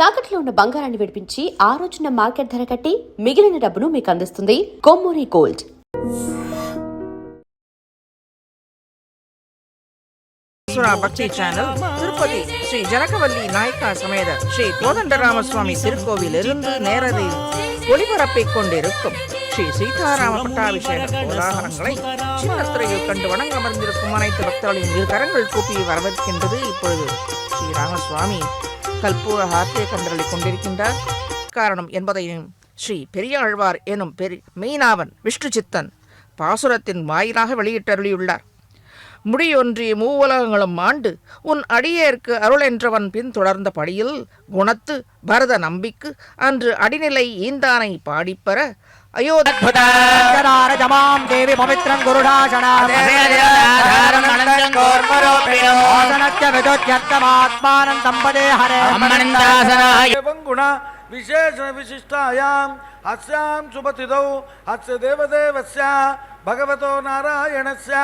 తాకట్లో ఉన్న బంగారాన్ని విడిపించి ఆ రోజున మార్కెట్ ధర కట్టి మిగిలిన డబ్బును మీకు అందిస్తుంది కొమ్మూరి గోల్డ్. பக்தி சேனல் திருப்பதி ஸ்ரீ ஜனகவல்லி நாயக்கா சமேத ஸ்ரீ கோதண்டராமசுவாமி திருக்கோவிலிருந்து நேரடி ஒளிபரப்பிக் கொண்டிருக்கும் ஸ்ரீ சீதாராம பட்டாபிஷேக கோலாகலங்களை சின்னத்திரையில் கண்டு வணங்க அமர்ந்திருக்கும் அனைத்து பக்தர்களின் இரு கரங்கள் கூப்பி வரவேற்கின்றது. இப்பொழுது ஸ்ரீராமசுவாமி கல்பூர ஹாத்திய கண்டறி கொண்டிருக்கின்றார். காரணம் என்பதையும் ஸ்ரீ பெரியாழ்வார் எனும் மெய்னாவன் விஷ்ணு சித்தன் பாசுரத்தின் வாயிலாக வெளியிட்டருளியுள்ளார். முடியொன்றி மூவுலகங்களும் ஆண்டு உன் அடியேற்கு அருள் என்றவன் பின் தொடர்ந்த படியில் குணத்து பரத நம்பிக்கு அன்று அடிநிலை ஈந்தானை பாடிப்பெற அயோத்தியாம் தேவி பவித்ரம் விசேஷ விசிஷ்டாயாம் அஸ்யாம் சுபதிதௌ அஸ்ய தேவதேவஸ்ய பகவதோ நாராயணஸ்ய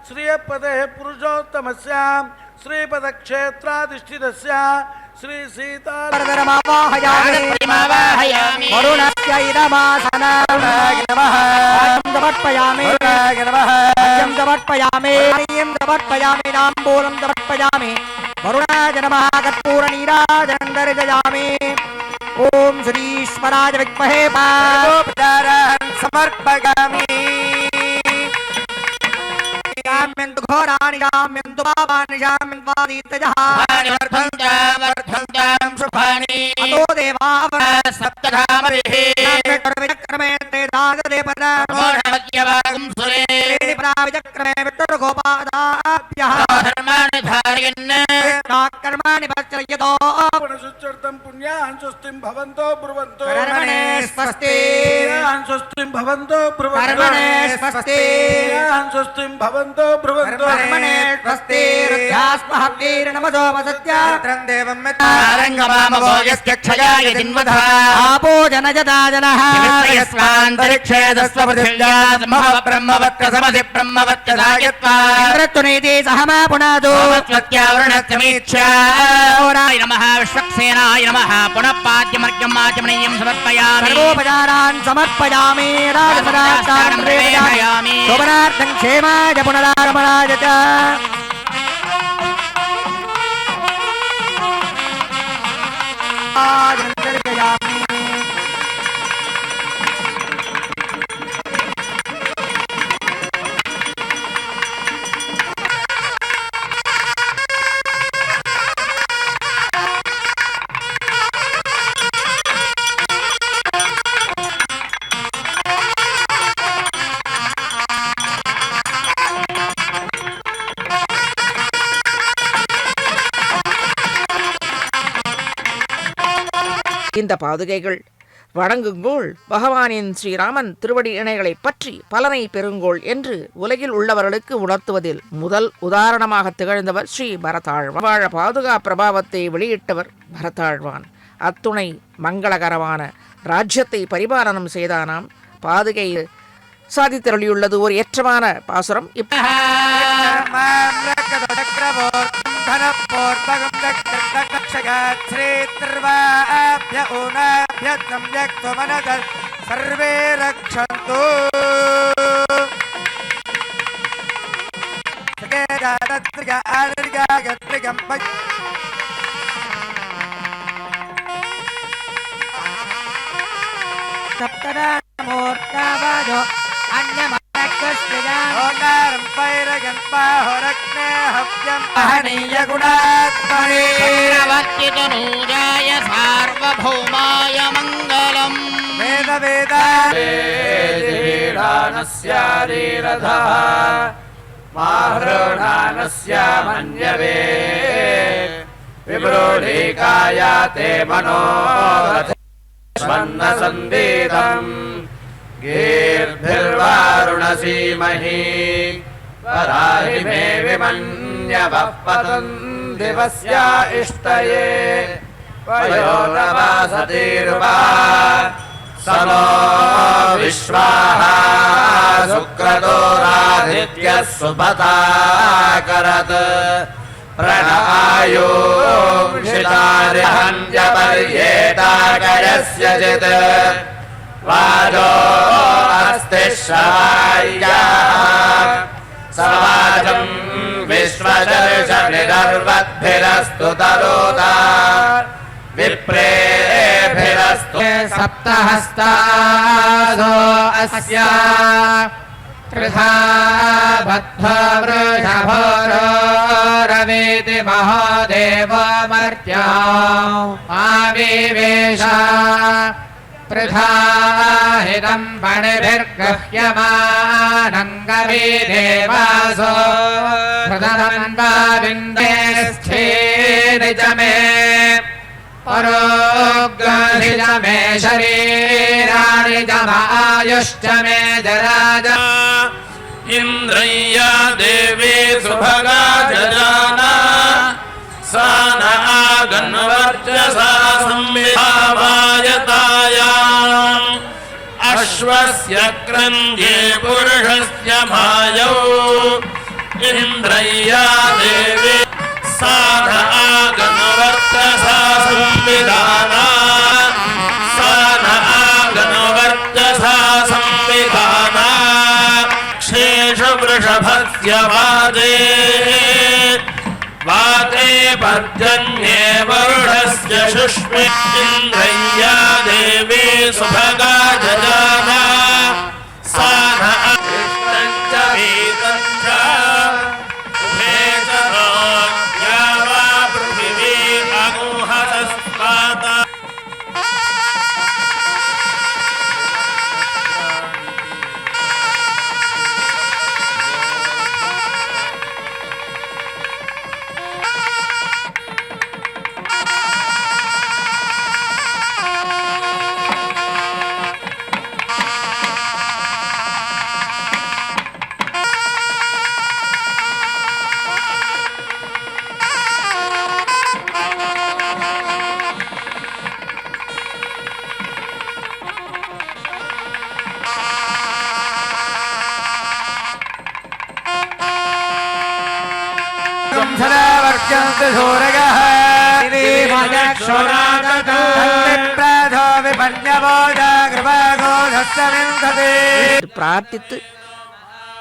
ஸ்ரீயப்பதே புருஷோத்தமஸ்ய ஸ்ரீபத க்ஷேத்ராதிஷ்டிதஸ்ய ஸ்ரீ சீதாரமாவாஹயாமி வருணஸ்ய இதமாசனம் நமஸ்பயாமி நமஸ்பயாமி நமஸ்பயாமி நாம்பூலம் நமஸ்பயாமி வருணாய நமः கற்பூர நீராஜனம் தரிசயாமி. ஓம் ஸ்ரீஸ்வராய வித்மஹே பாதோபச்சாரம் சமர்ப்பயாமி. யாம்யந்து கோராணி யாம்யந்து பாபானி யாம்யந்து வாதீத்தஜஹ வர்த்தந்தாம் சுபானி அதோ தேவாவ சப்தகாமவிஹி விக்ரமே தேதாதேபத மோஹமத்யவாகும் சுரே விக்ரமே விட்டர்கோபாதாப்யஹ கர்மாணி தாரயன்ன கர்மாணி பச்சயதோ புனசுச்சர்த்தம் புண்யான் சுஸ்திம் பவந்தோ ப்ருவந்தோ கர்மணே ஸ்வஸ்தி சுஸ்திம் பவந்தோ ப்ருவந்தோ கர்மணே ஸ்வஸ்தி சுஸ்திம் பவந்தோ ப்ருவந்தோ கர்மணே ஸ்வஸ்தி ருத்யாஸ்மஹ வீரநமதோ வசத்யாத்ரं தேவம் மெத்தாரங்கமாமபோயஸ்ய க்ஷயாய தின்வதா ஆபோ ஜனஜதாஜனஹ யஸ்வாந்தரிக்ஷே தஸ்வபதில்யாத் மஹ பிரம்மவத்ரசமதி பிரம்மவத்யதாயத்வா இந்திரத்துநீதி சஹமா புனாதோ வத்யாவரணஸ்யமீச்யா ஓராய நமः விஸ்வக்சேனாய நமः புனப்பாத்யமர்க்யம் ஆச்சமனீயம் சமர்ப்பயாமி சர்வோபசாரான் சமர்ப்பயாமி ராஜசராஸ்தானம் பிரேமயாமி சோபனார்த்தம் க்ஷேமாய புனராரமணாய ச ஆஜனந்தர்கயாமி. இந்த பாதுகைகள் வணங்குங்கோள் பகவானின் ஸ்ரீராமன் திருவடி இணைகளை பற்றி பலனை பெறுங்கோள் என்று உலகில் உள்ளவர்களுக்கு உணர்த்துவதில் முதல் உதாரணமாக திகழ்ந்தவர் ஸ்ரீ பரதாழ்வான். வாழ பாதுகா பிரபாவத்தை வெளியிட்டவர் பரதாழ்வான். அத்துணை மங்களகரமான ராஜ்யத்தை பரிபாலனம் செய்தானாம். பாதுகை சாதித்தருளியுள்ளது ஒரு ஏற்றமான பாசுரம். சர்வே ரக்ஷந்து சப்தராமூர்த்தாவாதோ அன்யமனக்கஸ்திதாம் பைரகன் பாஹரக்னே ஹவ்யம் அஹனீய குணாத்மனே சர்வவத்யதனூஜாய சார்வபௌமாய மங்களம். வேத வேதானஸ்ய ரீரதா மாஹ்ரோணானஸ்ய மன்யவே விப்ரோடீகாயாதே மனோரத ஸ்வன்ன சந்தேதம் गीर्भिर्वारुणसीमहि वराहि मे विमन्यवः पतन्ति वस्य इष्टये वयोनवासतिर्वा सनो विश्वाः शुक्रतो राधित्यः सुपता करत् प्रणआयोषितार्यहन्त्यपर्येताकयस्य चित् वाजो अस्ति श्रवाय्याः सवाजम् विश्वचर्षनिरर्वद्भिरस्तु तरोता विप्रेभिरस्तु सप्तहस्तादो अस्य त्रिधा बद्धा वृषभोरवेति महादेवमर्त्या आविवेश त्रिधा हितं पणिभिर्गह्यमानङ्गवी देवासो हृदनन्दाविन्दे स्थिरिच मे परोग्रहिज मे शरीराणि च मायुश्च मे जराज इन्द्रय्या देवी सुभगा जजाना सा न आगन्वर्चसा संविभावायतायाम् अश्वस्य क्रन्द्ये पुरुषस्य मायौ इन्द्रय्या देवी सा न आगन्वर्चसा संविधाना सा न आगन्वर्चसा संविधाना शेषवृषभस्य वादे वाते पर्जन्ये वरुणस्य शुष्मे इन्द्रय्या देवी सुभगा जजाना सा न कृष्णं च वीतं च उभे च या वा पृथिवी अगुहतस्पाता பிரார்த்தித்து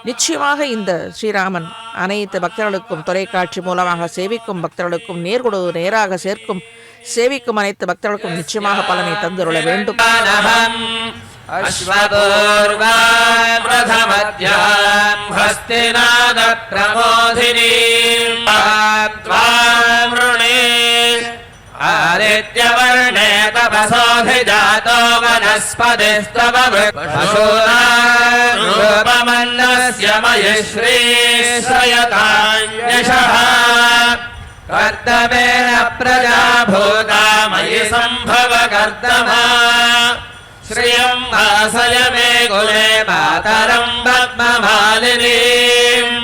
நிச்சயமாக இந்த ஸ்ரீராமன் அனைத்து பக்தர்களுக்கும் தொலைக்காட்சி மூலமாக சேவிக்கும் பக்தர்களுக்கும் நேர்கொடு நேராக சேர்க்கும் சேவிக்கும் அனைத்து பக்தர்களுக்கும் நிச்சயமாக பலனை தந்துருள வேண்டும். अश्वपूर्वान् प्रथमध्याम् हस्तिनाद प्रमोदिनीम् त्वाम् वृणे आदित्यवर्णे तपसोऽधिजातो वनस्पतिस्तव पशूनाम् रूपमन्नस्य मयि श्रीश्रयतान्यशः कर्तमेन प्रजा भूता मयि सम्भव कर्तमा श्रियं भासय मे कुले मातरं पद्ममालिनीम्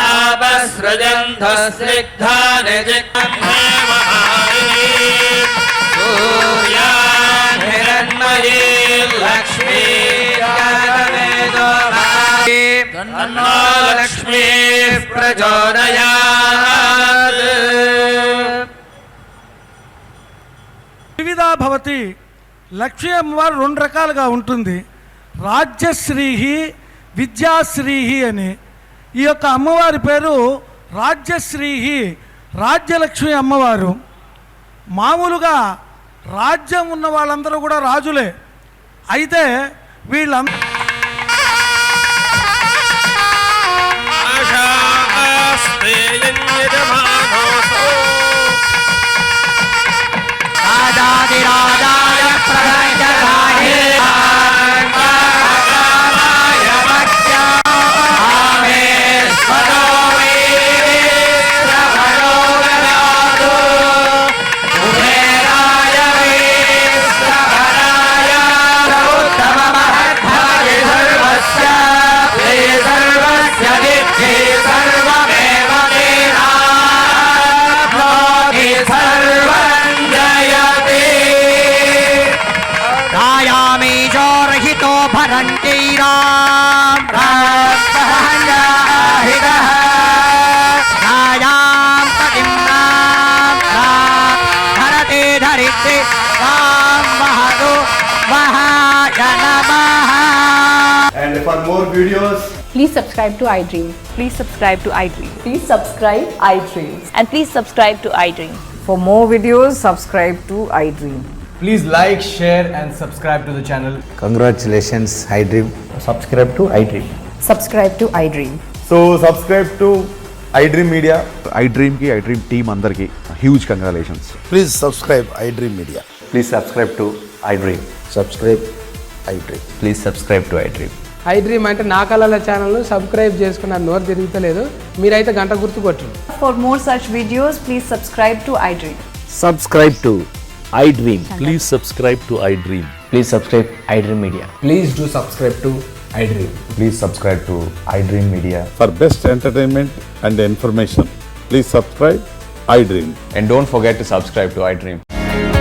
आपसृजन्धः स्निग्धानि जिह्वामालिनीम् सूर्यान् हिरण्मयीं लक्ष्मीं तन्नो लक्ष्मीः प्रचोदयात् వివిధా భవతి లక్ష్మీ అమ్మవారు రెండు రకాలుగా ఉంటుంది. రాజ్యశ్రీహి విద్యాశ్రీహి అని. ఈ యొక్క అమ్మవారి పేరు రాజ్యశ్రీహి, రాజ్యలక్ష్మి అమ్మవారు. మామూలుగా రాజ్యం ఉన్న వాళ్ళందరూ కూడా రాజులే. అయితే వీళ్ళందరూ राजाधिराजाय प्रलयजराहे कामाय भक्त्यामेश्वरो वीरभरो गणादो कुबेराय वीरभराय उत्तममहद्भागे सर्वस्य दिद्धि सर्वमेव वीराप्नोति सर्वं जयति गायामीशो रहितो भरन्तीराम् प्राप्तहन्याहितः गायां पतिं for more videos. Please subscribe to iDream. Please subscribe to iDream. Please subscribe iDream. And please subscribe to iDream. For more videos, subscribe to iDream. Please like, share and subscribe to the channel. Congratulations, iDream. Subscribe to iDream. Subscribe to iDream. So subscribe to iDream Media. iDream ki iDream team andarki huge congratulations. Please subscribe iDream Media. Please subscribe to iDream. Subscribe iDream. Please subscribe to iDream. iDream అంటే నా కళల ఛానల్ను subscribe చేసుకున్న నోరు తిరుగుతలేదు మీరైతే గంట గుర్తు కొట్టండి. For more such videos, please subscribe to iDream. Subscribe to iDream. Please subscribe to iDream. Please subscribe iDream Media. Please do subscribe to iDream. Please subscribe to iDream Media. For best entertainment and information, please subscribe iDream. And don't forget to subscribe to iDream.